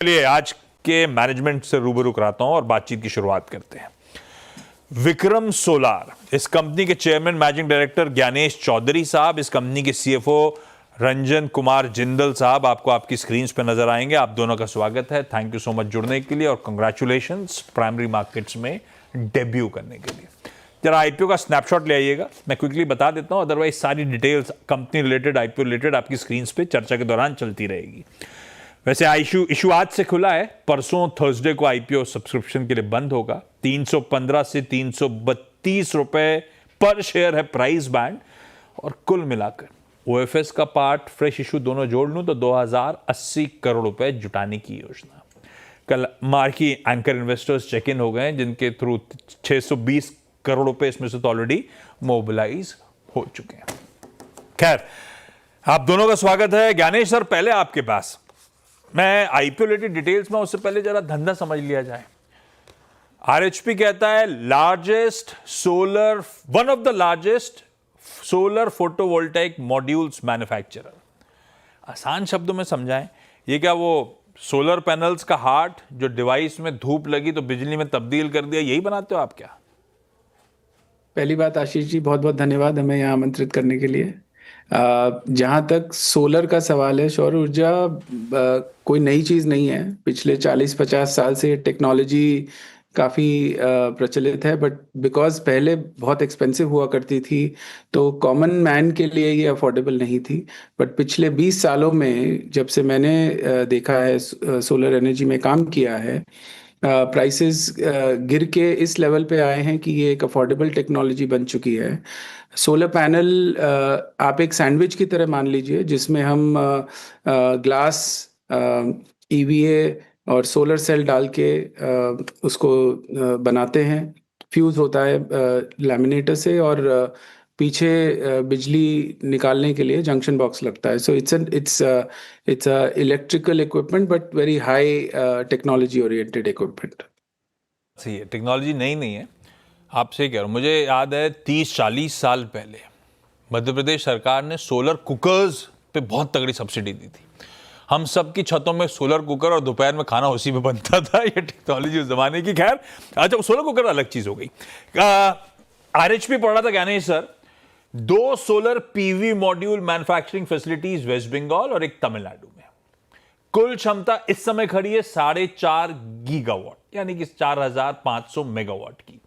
चलिए आज के मैनेजमेंट से रूबरू कराता हूं और बातचीत की शुरुआत करते हैं। विक्रम सोलार, इस कंपनी के chairman managing director Gyanesh Chaudhary साहब, इस कंपनी के सीएफओ रंजन कुमार जिंदल साहब आपको आपकी स्क्रीन पे नजर आएंगे। आप दोनों का स्वागत है। थैंक यू सो मच जुड़ने के लिए और कंग्रेचुलेशंस प्राइमरी मार्केट्स में डेब्यू करने के लिए। जरा आईपीओ का स्नैपशॉट ले आइएगा, मैं क्विकली बता देता हूं, अदरवाइज सारी details company related, IPO related आपकी स्क्रीन पे चर्चा के दौरान चलती रहेगी। वैसे इशू आज से खुला है, परसों थर्सडे को आईपीओ सब्सक्रिप्शन के लिए बंद होगा। 315 से 332 रुपए पर शेयर है प्राइस बैंड, और कुल मिलाकर ओएफएस का पार्ट, फ्रेश इशू दोनों जोड़ लूं तो 2080 करोड़ रुपए जुटाने की योजना। कल marquee anchor investors check in हो गए, जिनके थ्रू 620 करोड़ रुपए इसमें से तो ऑलरेडी मोबिलाइज हो चुके हैं। खैर, आप दोनों का स्वागत है। ज्ञानेश सर, पहले आपके पास, मैं आईपीओ रिलेटेड डिटेल्स में उससे पहले जरा धंधा समझ लिया जाए। आरएचपी कहता है largest solar, one of the largest solar photovoltaic modules manufacturer. आसान शब्दों में समझाएं, ये क्या वो सोलर पैनल्स का हार्ट जो डिवाइस में धूप लगी तो बिजली में तब्दील कर दिया, यही बनाते हो आप क्या? पहली बात आशीष जी, बहुत बहुत धन्यवाद हमें यहाँ आमंत्रित करने के लिए। जहाँ तक सोलर का सवाल है, सौर ऊर्जा कोई नई चीज़ नहीं है। पिछले 40-50 साल से टेक्नोलॉजी काफ़ी प्रचलित है, बट बिकॉज पहले बहुत एक्सपेंसिव हुआ करती थी तो कॉमन मैन के लिए ये अफोर्डेबल नहीं थी। बट पिछले 20 सालों में जब से मैंने देखा है, सोलर एनर्जी में काम किया है, प्राइसेस गिर के इस लेवल पे आए हैं कि ये एक अफोर्डेबल टेक्नोलॉजी बन चुकी है। सोलर पैनल आप एक सैंडविच की तरह मान लीजिए, जिसमें हम ग्लास, ईवीए और सोलर सेल डाल के उसको बनाते हैं। फ्यूज होता है लैमिनेटर से, और पीछे बिजली निकालने के लिए जंक्शन बॉक्स लगता है। So it's electrical equipment, but very high technology oriented equipment. सही है, टेक्नोलॉजी नई नहीं है, आपसे कह रहा हूं। मुझे याद है 30-40 साल पहले मध्य प्रदेश सरकार ने सोलर कुकर्स पे बहुत तगड़ी सब्सिडी दी थी। हम सब की छतों में सोलर कुकर और दोपहर में खाना उसी में बनता था। ये टेक्नोलॉजी उस जमाने की। खैर, अच्छा, सोलर कुकर अलग चीज हो गई। आरएचपी पढ़ रहा था Gyanesh sir, 2 solar PV module manufacturing facilities West Bengal और एक तमिलनाडु में। कुल क्षमता इस समय खड़ी है 4.5 गीगावाट, यानी कि 4500 मेगावाट की।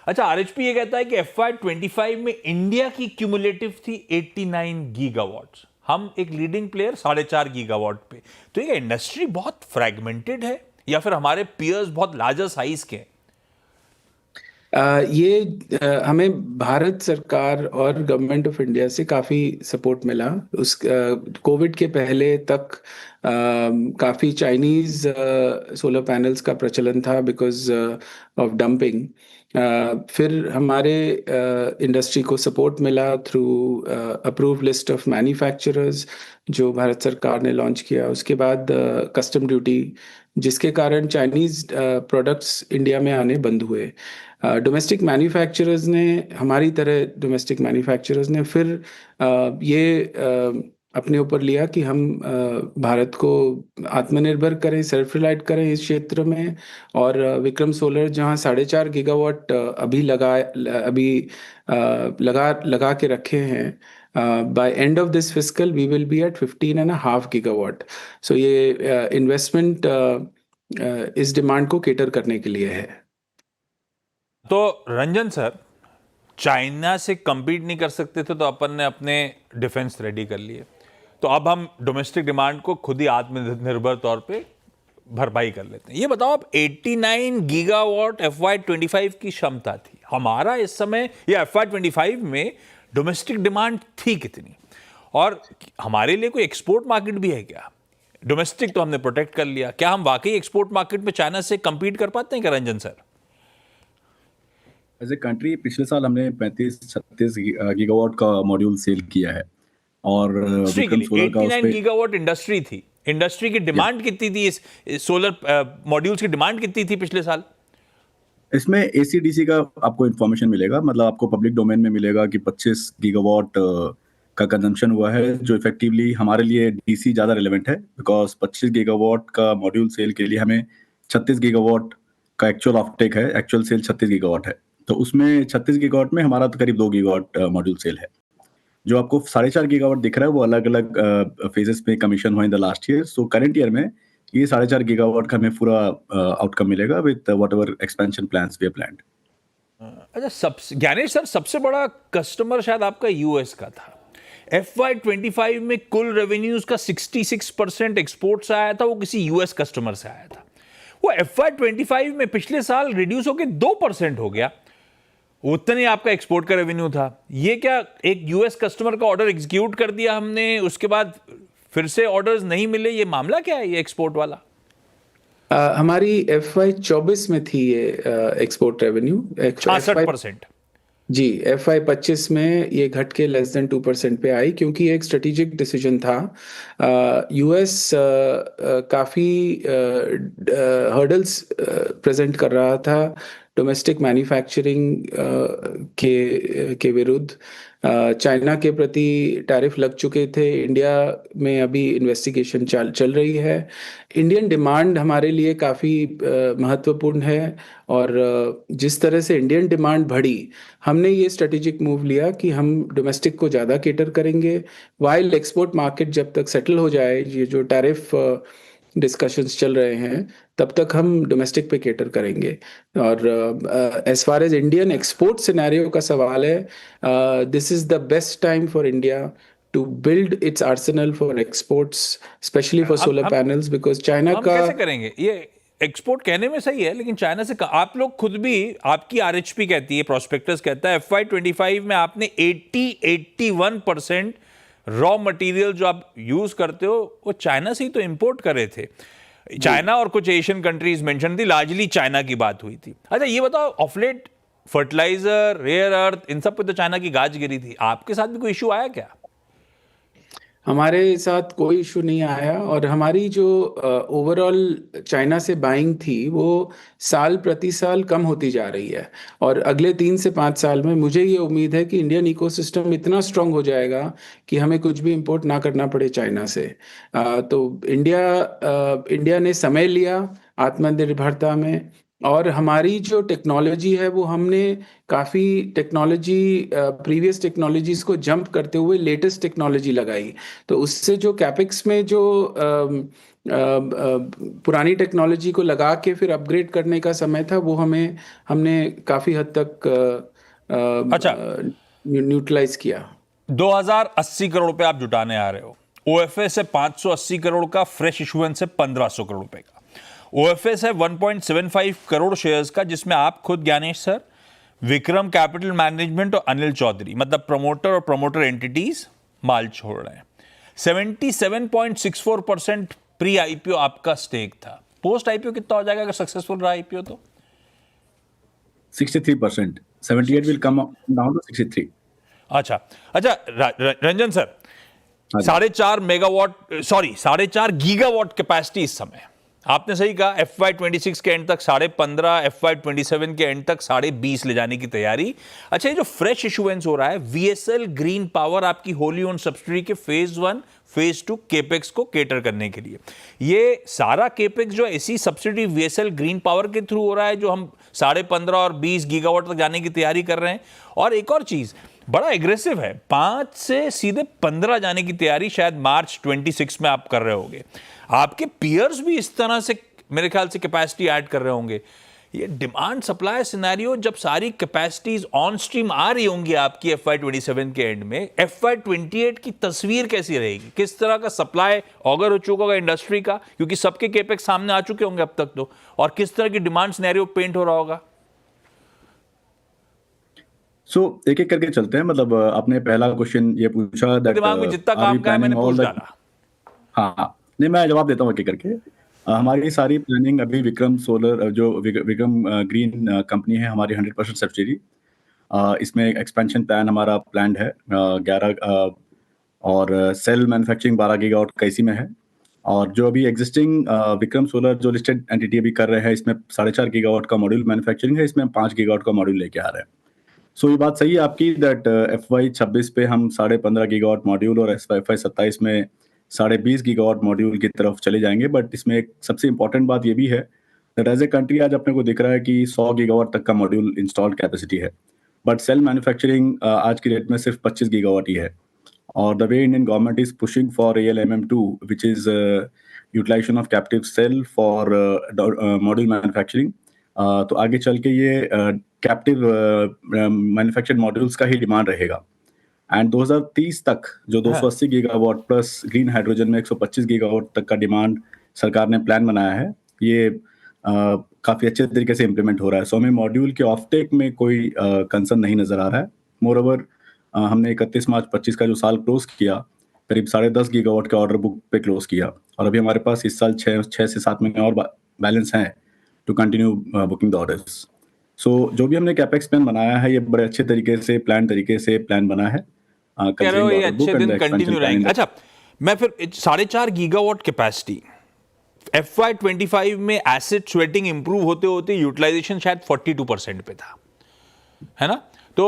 अच्छा, आरएचपी ये कहता है कि FY25 में इंडिया की क्यूमुलेटिव थी 89 गीगावाट। हम एक लीडिंग प्लेयर 4.5 गीगावाट पे। तो ये इंडस्ट्री बहुत फ्रैगमेंटेड है या फिर हमारे पियर्स बहुत लार्जर साइज के हैं? हमें भारत सरकार और गवर्नमेंट ऑफ इंडिया से काफ़ी सपोर्ट मिला। उस कोविड के पहले तक काफ़ी चाइनीज़ सोलर पैनल्स का प्रचलन था बिकॉज ऑफ डंपिंग। फिर हमारे इंडस्ट्री को सपोर्ट मिला through approve list of manufacturers जो भारत सरकार ने लॉन्च किया। उसके बाद कस्टम ड्यूटी, जिसके कारण चाइनीज़ प्रोडक्ट्स इंडिया में आने बंद हुए। डोमेस्टिक मैन्युफैक्चरर्स ने, हमारी तरह डोमेस्टिक मैन्युफैक्चरर्स ने फिर ये अपने ऊपर लिया कि हम भारत को आत्मनिर्भर करें, सेल्फ रिलाइट करें इस क्षेत्र में। और विक्रम सोलर जहां 4.5 गीगावाट लगा के रखे हैं, by end of this fiscal we will be at 15.5 gigawatt. So ये इन्वेस्टमेंट इस डिमांड को केटर करने के लिए है। तो रंजन सर, चाइना से compete नहीं कर सकते थे तो अपन ने अपने डिफेंस रेडी कर लिए, तो अब हम डोमेस्टिक डिमांड को खुद ही आत्मनिर्भर तौर पे भरपाई कर लेते हैं। ये बताओ, अब 89 गीगावाट FY25 की क्षमता थी हमारा इस समय, या FY25 में डोमेस्टिक डिमांड थी कितनी, और हमारे लिए कोई एक्सपोर्ट मार्केट भी है क्या? डोमेस्टिक तो हमने प्रोटेक्ट कर लिया, क्या हम वाकई एक्सपोर्ट मार्केट में चाइना से कंपीट कर पाते हैं क्या Ranjan sir? As a country पिछले साल हमने 35-36 गीगावाट का मॉड्यूल सेल किया है। और विक्रम सोलर का 89 गीगावाट इंडस्ट्री थी। इंडस्ट्री की डिमांड कितनी थी, इस सोलर मॉड्यूल्स की डिमांड कितनी थी पिछले साल? इसमें ACDC का आपको इंफॉर्मेशन मिलेगा, मतलब आपको पब्लिक डोमेन में मिलेगा कि 25 गीगावाट का कंजम्पशन हुआ है, जो इफेक्टिवली हमारे लिए डीसी ज़्यादा रिलेवेंट है, बिकॉज 25 गीगावाट का मॉड्यूल सेल के लिए हमें 36 गीगावाट का एक्चुअल ऑफटेक है, एक्चुअल सेल 36 गीगावाट है। तो उसमें 36 गीगावाट में हमारा तो करीब 2 गीगावाट मॉड्यूल सेल है। जो आपको 4.5 गीगावाट दिख रहा है वो अलग अलग फेजेस में कमीशन हुआ in the last year. So current year में ये 4.5 गीगावाट का हमें पूरा आउटकम मिलेगा with whatever expansion plans we have planned. अच्छा, ज्ञानेश सर, सबसे बड़ा कस्टमर शायद आपका यूएस का था। FY25 में कुल रेवेन्यूज का 66% एक्सपोर्ट से आया था, वो किसी यूएस कस्टमर से आया था। वो FY25 में पिछले साल रिड्यूस होकर 2% हो गया, उतने आपका एक्सपोर्ट का रेवेन्यू था। ये क्या एक यूएस कस्टमर का ऑर्डर एग्जीक्यूट कर दिया हमने, उसके बाद फिर से ऑर्डर्स नहीं मिले, ये मामला क्या है ये एक्सपोर्ट वाला? हमारी FY24 में थी ये एक्सपोर्ट रेवेन्यू 66%। जी, FY25 में ये घट के लेस देन 2% पे आई, क्योंकि एक स्ट्रेटेजिक डिसीजन था। यूएस काफ़ी हर्डल्स प्रेजेंट कर रहा था डोमेस्टिक मैन्युफैक्चरिंग के विरुद्ध। चाइना के प्रति टैरिफ लग चुके थे, इंडिया में अभी इन्वेस्टिगेशन चल रही है। इंडियन डिमांड हमारे लिए काफ़ी महत्वपूर्ण है, और जिस तरह से इंडियन डिमांड बढ़ी, हमने ये स्ट्रेटेजिक मूव लिया कि हम डोमेस्टिक को ज़्यादा केटर करेंगे, वाइल एक्सपोर्ट मार्केट जब तक सेटल हो जाए, ये जो टैरिफ डिस्कशंस चल रहे हैं, तब तक हम डोमेस्टिक पे केटर करेंगे। और as far as Indian export scenario का सवाल है, this is the best time for India to build its arsenal for exports, especially for solar panels, because China हम का कैसे करेंगे ये एक्सपोर्ट? कहने में सही है, लेकिन चाइना से आप लोग खुद भी, आपकी आरएचपी कहती है, प्रोस्पेक्टस कहता है FY25 में आपने 81% रॉ मटेरियल जो आप यूज करते हो वो चाइना से ही तो इंपोर्ट कर रहे थे। चाइना और कुछ एशियन कंट्रीज मेंशन थी, लार्जली चाइना की बात हुई थी। अच्छा, ये बताओ, ऑफलेट फर्टिलाइजर, रेयर अर्थ, इन सब पे तो चाइना की गाज गिरी थी, आपके साथ भी कोई इशू आया क्या? हमारे साथ कोई इशू नहीं आया, और हमारी जो ओवरऑल चाइना से बाइंग थी वो साल प्रति साल कम होती जा रही है, और अगले 3 से 5 साल में मुझे ये उम्मीद है कि इंडियन इकोसिस्टम इतना स्ट्रांग हो जाएगा कि हमें कुछ भी इंपोर्ट ना करना पड़े चाइना से। तो इंडिया ने समय लिया आत्मनिर्भरता में, और हमारी जो टेक्नोलॉजी है वो हमने काफ़ी प्रीवियस टेक्नोलॉजीज को जंप करते हुए लेटेस्ट टेक्नोलॉजी लगाई। तो उससे जो कैपेक्स में जो पुरानी टेक्नोलॉजी को लगा के फिर अपग्रेड करने का समय था, वो हमने काफ़ी हद तक अच्छा, न्यूट्रलाइज किया। 2080 करोड़ रुपए आप जुटाने आ रहे हो, ओएफएस है 580 करोड़ का, फ्रेश इशुएंस है 1500 करोड़ रुपए का। ओएफएस है 1.75 करोड़ शेयर्स का, जिसमें आप खुद ज्ञानेश सर, विक्रम कैपिटल मैनेजमेंट और अनिल चौधरी, मतलब प्रमोटर और प्रमोटर एंटिटीज माल छोड़ रहे हैं। 77.64% प्री आईपीओ आपका स्टेक था। पोस्ट आईपीओ कितना हो जाएगा अगर सक्सेसफुल रहा आईपीओ तो? 63%, 78 will come down to 63। अच्छा, रंजन सर, 4.5 गीगावाट कैपेसिटी इस समय, आपने सही कहा, FY26 के एंड तक 15.5, FY27 के एंड तक 20.5 ले जाने की तैयारी। अच्छा, ये जो फ्रेश इशुएंस हो रहा है, VSL ग्रीन पावर आपकी होली ओन सब्सिडरी के फेज 1 फेज 2 केपेक्स को केटर करने के लिए, ये सारा केपेक्स जो ऐसी सब्सिडी VSL ग्रीन पावर के थ्रू हो रहा है, जो हम 15.5 और 20 गीगावाट तक जाने की तैयारी कर रहे हैं। और एक और चीज बड़ा एग्रेसिव है, 5 से सीधे 15 जाने की तैयारी शायद मार्च 26 में आप कर रहे होंगे। आपके पियर्स भी इस तरह से मेरे ख्याल से कैपेसिटी ऐड कर रहे होंगे। ये डिमांड सप्लाई सिनेरियो, जब सारी कैपेसिटीज ऑन स्ट्रीम आ रही होंगी आपकी FY27 के एंड में, FY28 की तस्वीर कैसी रहेगी? किस तरह का सप्लाई ऑगर हो चुका होगा इंडस्ट्री का, क्योंकि सबके केपेक्स सामने आ चुके होंगे अब तक तो, और किस तरह की डिमांड सिनेरियो पेंट हो रहा होगा? एक एक करके चलते हैं। मतलब आपने पहला क्वेश्चन ये पूछा, दिमाग में जितना काम का है मैंने पूछ डाला। हाँ, नहीं, मैं जवाब देता हूँ एक एक करके। हमारी सारी प्लानिंग अभी विक्रम सोलर, जो विक्रम ग्रीन कंपनी है हमारी 100% सब्सिडी, इसमें एक्सपेंशन प्लान हमारा प्लान है 11, और सेल मैन्युफैक्चरिंग 12 गीगावाट का इसी में है। और जो अभी एग्जिस्टिंग विक्रम सोलर जो लिस्टेड एंटिटी अभी कर रहे हैं, इसमें 4.5 गीगावाट का मॉड्यूल मैन्युफैक्चरिंग है, इसमें 5 गीगावाट का मॉड्यूल लेके आ रहे हैं। सो ये बात सही है आपकी दैट FY26 पे हम 15.5 गीगावाट मॉड्यूल और FY27 में 20.5 गीगावाट मॉड्यूल की तरफ चले जाएंगे। बट इसमें एक सबसे इंपॉर्टेंट बात ये भी है दैट एज ए कंट्री आज अपने को दिख रहा है कि 100 गीगावाट तक का मॉड्यूल इंस्टॉल्ड कैपेसिटी है, बट सेल मैन्युफैक्चरिंग आज की डेट में सिर्फ 25 गीगावाट ही है। और the way Indian government is pushing for ALMM2 which is utilization of captive cell for module manufacturing, तो आगे चल के ये कैप्टिव मैन्युफैक्चर्ड मॉड्यूल्स का ही डिमांड रहेगा। एंड 2030 तक जो 280 गीगावाट प्लस ग्रीन हाइड्रोजन में 125 गीगावाट तक का डिमांड सरकार ने प्लान बनाया है, ये काफ़ी अच्छे तरीके से इम्प्लीमेंट हो रहा है। सो हमें मॉड्यूल के ऑफटेक में कोई कंसर्न नहीं नज़र आ रहा है। मोर ओवर हमने 31 मार्च 25 का जो साल क्लोज किया, करीब 10.5 गीगावाट के ऑर्डर बुक पे क्लोज किया, और अभी हमारे पास इस साल 6 से 7 महीने और बैलेंस हैं to continue booking the orders. So जो भी हमने कैपेक्स प्लान बनाया है ये बड़े अच्छे तरीके से प्लान बना है। कह रहे हो ये अच्छे दिन कंटिन्यू रहेंगे। अच्छा, मैं फिर 4.5 गीगावाट कैपेसिटी FY25 में एसिड स्वेटिंग इंप्रूव होते होते यूटिलाइजेशन शायद 42% पे था, है ना? तो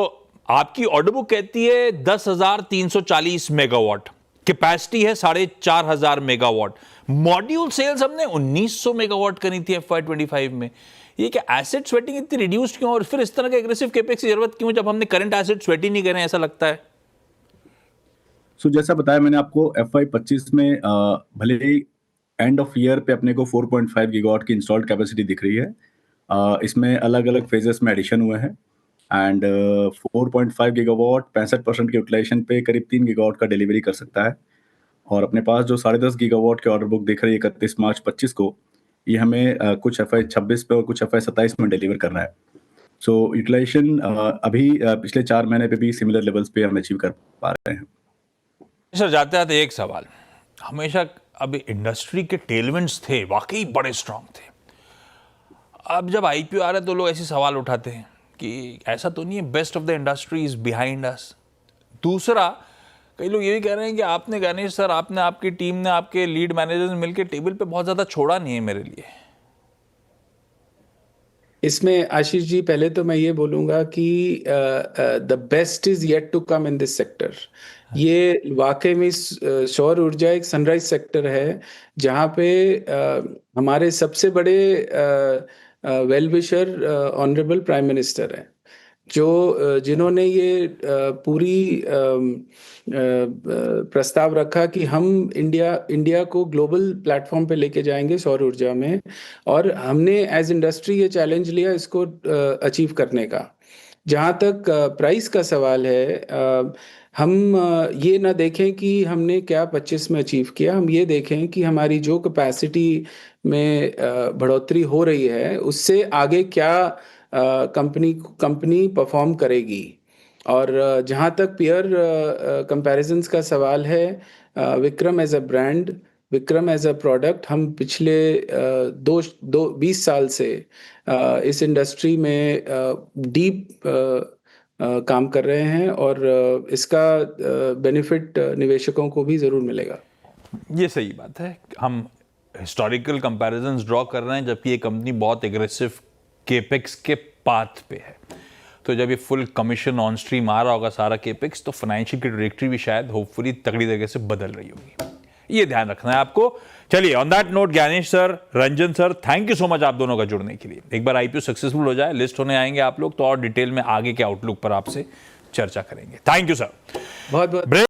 आपकी ऑर्डर बुक कहती है 10,340 मेगावाट, कैपेसिटी है 4,500 मेगावाट, मॉड्यूल सेल्स हमने 1900 मेगावाट करी थी FY25 में। ये क्या एसिड स्वेटिंग इतनी रिड्यूस्ड क्यों, और फिर इस तरह के एग्रेसिव कैपेक्स की जरूरत क्यों जब हमने करंट एसिड स्वेट ही नहीं करें, ऐसा लगता है? सो जैसा बताया मैंने आपको, FY25 में भले ही एंड ऑफ ईयर पे अपने को 4.5 गीगावाट की इंस्टॉल्ड कैपेसिटी दिख रही है। इसमें अलग अलग फेजेस में एडिशन हुए हैं, एंड 4.5 गीगावाट 65% के यूटिलाइजेशन पे करीब 3 गीगावाट का डिलीवरी कर सकता है। और अपने पास जो 10.5 गीगावाट के ऑर्डर बुक दिख रही है 31 मार्च 25 को, ये हमें कुछ FY26 पे और कुछ FY27 में डिलीवर करना है। सो यूटिलाइजेशन अभी पिछले 4 महीने पे भी सिमिलर लेवल्स पे हम अचीव कर पा रहे हैं। सर जाते आते एक सवाल, हमेशा अब इंडस्ट्री के टेलविंड्स थे, वाकई बड़े स्ट्रांग थे। अब जब IPO आ रहा है तो लोग ऐसे सवाल उठाते हैं कि ऐसा तो नहीं है best of the industry is behind us. दूसरा, कई लोग ये भी कह रहे हैं कि आपने, गणेश सर, आपने, आपकी टीम ने, आपके लीड मैनेजर्स ने मिलकर टेबल पे बहुत ज्यादा छोड़ा नहीं है मेरे लिए। इसमें आशीष जी, पहले तो मैं ये बोलूंगा कि the best is yet to come in this sector. ये वाकई में सौर ऊर्जा एक सनराइज सेक्टर है, जहाँ पे हमारे सबसे बड़े well wisher honourable prime minister हैं, जिन्होंने ये पूरी प्रस्ताव रखा कि हम इंडिया को ग्लोबल प्लेटफॉर्म पे लेके जाएंगे सौर ऊर्जा में, और हमने एज इंडस्ट्री ये चैलेंज लिया इसको अचीव करने का। जहाँ तक प्राइस का सवाल है, हम ये ना देखें कि हमने क्या 25 में अचीव किया, हम ये देखें कि हमारी जो कैपेसिटी में बढ़ोतरी हो रही है उससे आगे क्या कंपनी परफॉर्म करेगी। और जहाँ तक पीयर कंपैरिजंस का सवाल है, Vikram as a brand, Vikram as a product, हम पिछले 20 साल से इस इंडस्ट्री में डीप काम कर रहे हैं, और इसका बेनिफिट निवेशकों को भी ज़रूर मिलेगा। ये सही बात है, हम हिस्टोरिकल कंपैरिजंस ड्रॉ कर रहे हैं, जबकि ये कंपनी बहुत एग्रेसिव केपेक्स के पाथ पे है। तो जब ये फुल कमीशन ऑन स्ट्रीम आ रहा होगा सारा केपेक्स, तो फाइनेंशियल की डायरेक्टरी भी शायद होपफुली तगड़ी तरीके से बदल रही होगी। ये ध्यान रखना है आपको। चलिए, on that note, Gyanesh sir, Ranjan sir, thank you so much आप दोनों का जुड़ने के लिए। एक बार IPO सक्सेसफुल हो जाए, लिस्ट होने आएंगे आप लोग, तो और डिटेल में आगे के आउटलुक पर आपसे चर्चा करेंगे। Thank you sir. बहुत बहुत